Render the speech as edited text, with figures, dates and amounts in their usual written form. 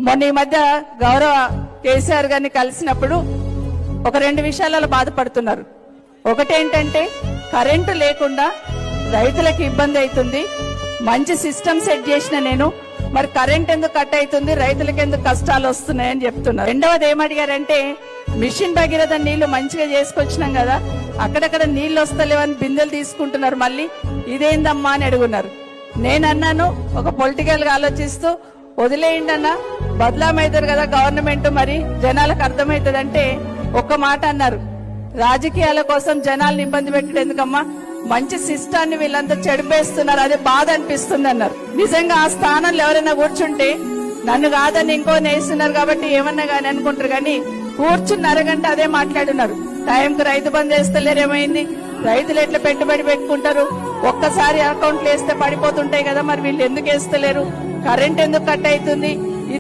మొన్న ఈ మధ్య గౌరవ కేసీఆర్ గారిని కలిసినప్పుడు ఒక 2 విషయాలలో బాధపడుతున్నారు. ఒకటేంటంటే కరెంటు లేకుండా రైతులకు ఇబ్బంది అవుతుంది, మంచి సిస్టమ్ సెట్ చేసిన నేను, మరి కరెంట్ ఎందుకు కట్ అవుతుంది, రైతులకు ఎందుకు కష్టాలు వస్తున్నాయని చెప్తున్నారు. రెండవది ఏమడిగారంటే మిషన్ భగీరథ నీళ్లు మంచిగా చేసుకొచ్చినాం కదా, అక్కడక్కడ నీళ్లు వస్తలేవని బిందెలు తీసుకుంటున్నారు, మళ్ళీ ఇదేందమ్మా అని అడుగున్నారు. నేనన్నాను ఒక పొలిటికల్ గా ఆలోచిస్తూ వదిలేయండి అన్న, బదలామవుతారు కదా గవర్నమెంట్, మరి జనాలకు అర్థమవుతుంది అంటే ఒక్క మాట అన్నారు, రాజకీయాల కోసం జనాలను ఇబ్బంది పెట్టడం ఎందుకమ్మా, మంచి సిస్టాన్ని వీళ్ళంతా చెడిపేస్తున్నారు, అదే బాధ అనిపిస్తుంది అన్నారు. నిజంగా ఆ స్థానంలో ఎవరైనా కూర్చుంటే నన్ను కాదని ఇంకో నేస్తున్నారు కాబట్టి ఏమన్నా గాని అనుకుంటారు, కానీ కూర్చుని అరగంట అదే మాట్లాడున్నారు. టైంకు రైతు బంద్ వేస్తలేరు, ఏమైంది, రైతులు ఎట్లా పెట్టుబడి పెట్టుకుంటారు, ఒక్కసారి అకౌంట్లు వేస్తే పడిపోతుంటాయి కదా, మరి వీళ్ళు ఎందుకు వేస్తలేరు, కరెంట్ ఎందుకు కట్ అవుతుంది,